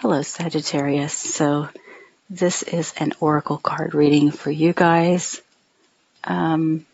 Hello, Sagittarius. So this is an oracle card reading for you guys. There's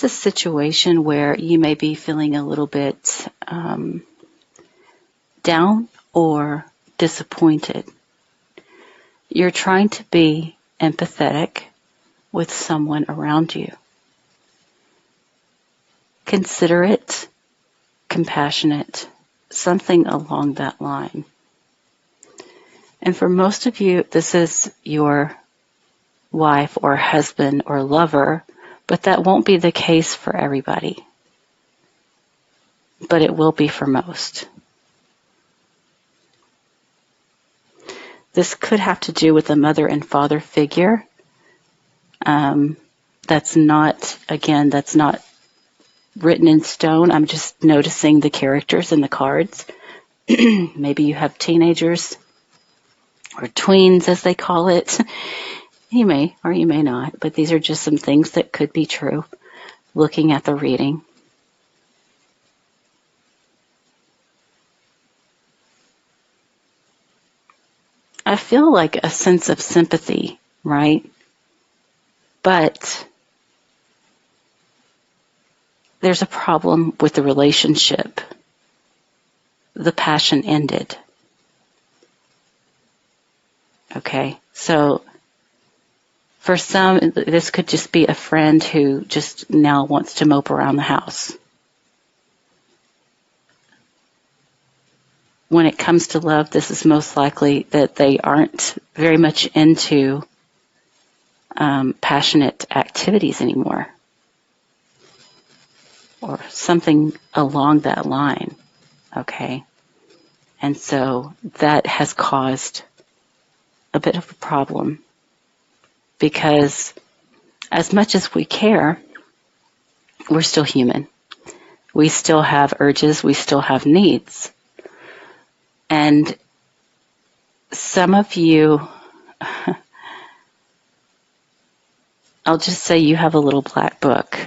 a situation where you may be feeling a little bit down or disappointed. You're trying to be empathetic with someone around you. Considerate, compassionate, something along that line. And for most of you, this is your wife or husband or lover, but that won't be the case for everybody. But it will be for most. This could have to do with a mother and father figure. That's not written in stone. I'm just noticing the characters in the cards. Maybe you have teenagers or tweens, as they call it. You may or you may not, but these are just some things that could be true looking at the reading. I feel like a sense of sympathy, right? But there's a problem with the relationship. The passion ended. Okay, so for some, this could just be a friend who just now wants to mope around the house. When it comes to love, this is most likely that they aren't very much into passionate activities anymore, or something along that line, okay? And so that has caused a bit of a problem, because as much as we care, we're still human. We still have urges, we still have needs. And some of you, I'll just say you have a little black book.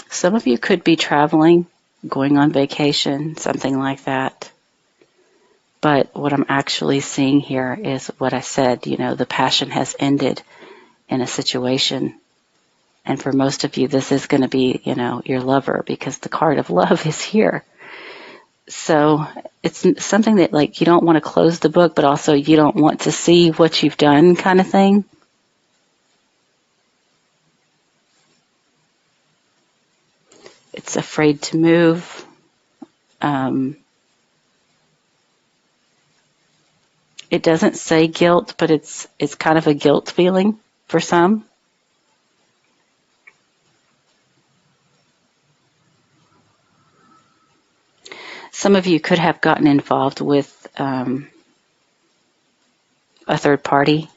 Some of you could be traveling, going on vacation, something like that. But what I'm actually seeing here is what I said, the passion has ended in a situation. And for most of you, this is going to be, your lover, because the card of love is here. So it's something that, like, you don't want to close the book, but also you don't want to see what you've done, kind of thing. It's afraid to move. It doesn't say guilt, but it's kind of a guilt feeling for some. Some of you could have gotten involved with a third party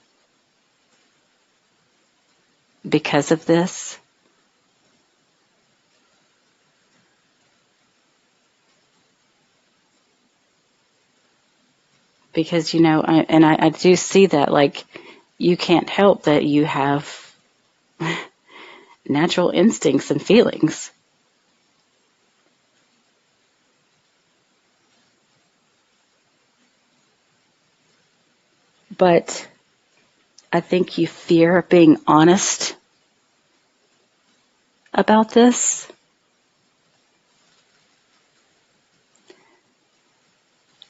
because of this. Because, I do see that, like, you can't help that you have natural instincts and feelings. But I think you fear being honest about this.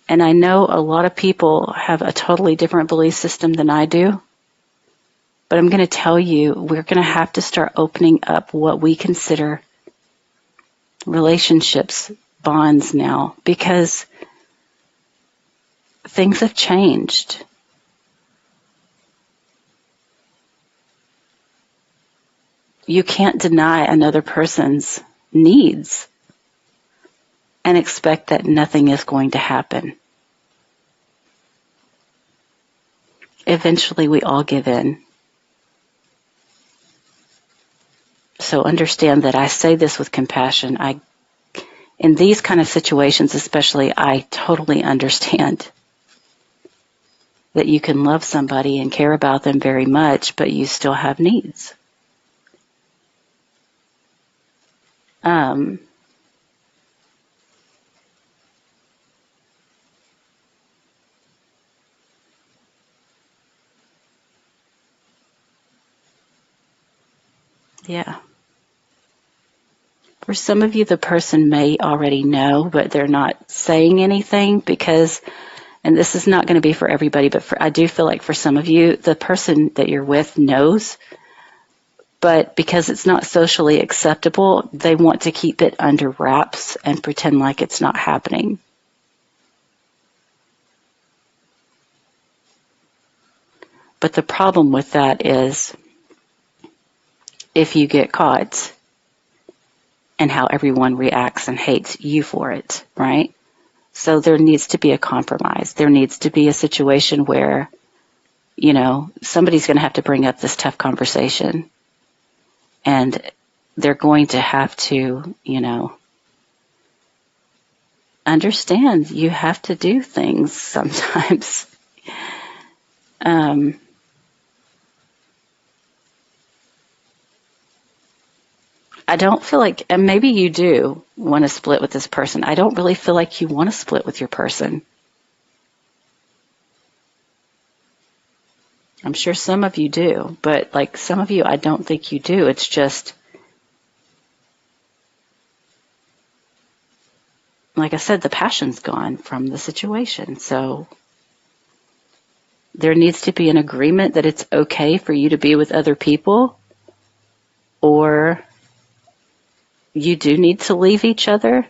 And I know a lot of people have a totally different belief system than I do. But I'm going to tell you, we're going to have to start opening up what we consider relationships, bonds now, because things have changed. You can't deny another person's needs and expect that nothing is going to happen. Eventually, we all give in. So understand that I say this with compassion. In these kind of situations especially, I totally understand that you can love somebody and care about them very much, but you still have needs. Yeah. For some of you, the person may already know, but they're not saying anything because, and this is not going to be for everybody, but I do feel like for some of you, the person that you're with knows, but because it's not socially acceptable, they want to keep it under wraps and pretend like it's not happening. But the problem with that is if you get caught and how everyone reacts and hates you for it, right? So there needs to be a compromise. There needs to be a situation where, you know, somebody's going to have to bring up this tough conversation. And they're going to have to, you know, understand you have to do things sometimes. I don't feel like, and maybe you do want to split with this person. I don't really feel like you want to split with your person. I'm sure some of you do, but like some of you, I don't think you do. It's just, like I said, the passion's gone from the situation. So there needs to be an agreement that it's okay for you to be with other people, or you do need to leave each other.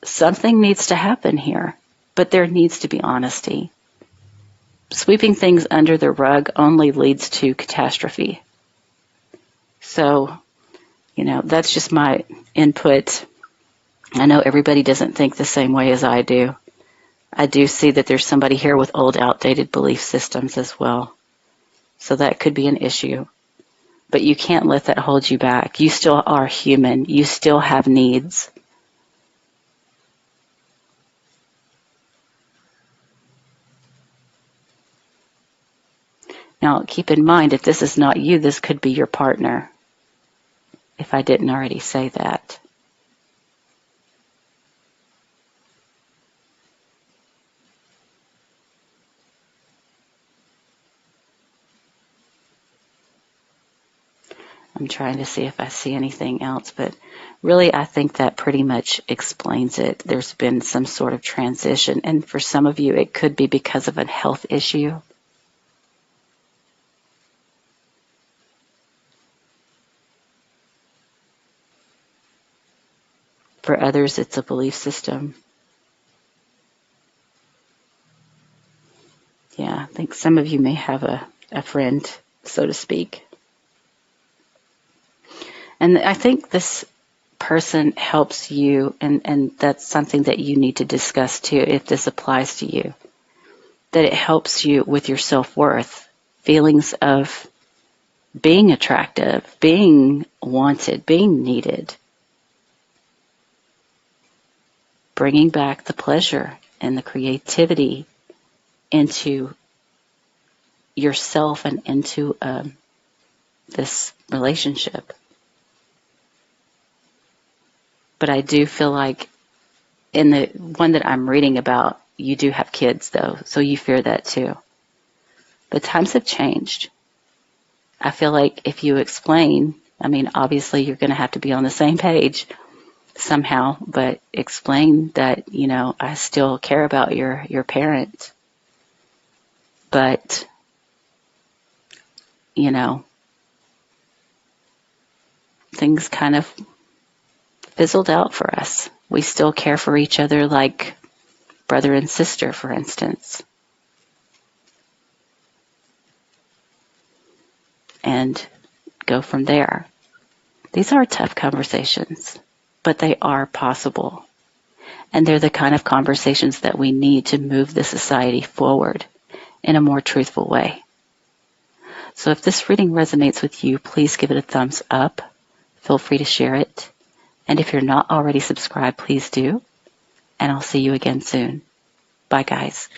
Something needs to happen here, but there needs to be honesty. Sweeping things under the rug only leads to catastrophe. So, you know, that's just my input. I know everybody doesn't think the same way as I do. I do see that there's somebody here with old, outdated belief systems as well. So that could be an issue. But you can't let that hold you back. You still are human. You still have needs. Now, keep in mind, if this is not you, this could be your partner, if I didn't already say that. I'm trying to see if I see anything else, but really I think that pretty much explains it. There's been some sort of transition, and for some of you it could be because of a health issue. For others, it's a belief system. Yeah, I think some of you may have a friend, so to speak. And I think this person helps you, and that's something that you need to discuss too, if this applies to you, that it helps you with your self-worth, feelings of being attractive, being wanted, being needed, bringing back the pleasure and the creativity into yourself and into this relationship. But I do feel like in the one that I'm reading about, you do have kids though, so you fear that too. But times have changed. I feel like if you explain, I mean, obviously you're going to have to be on the same page somehow, but explain that, you know, I still care about your parent, but, you know, things kind of fizzled out for us. We still care for each other like brother and sister, for instance. And go from there. These are tough conversations, but they are possible. And they're the kind of conversations that we need to move the society forward in a more truthful way. So if this reading resonates with you, please give it a thumbs up. Feel free to share it. And if you're not already subscribed, please do. And I'll see you again soon. Bye, guys.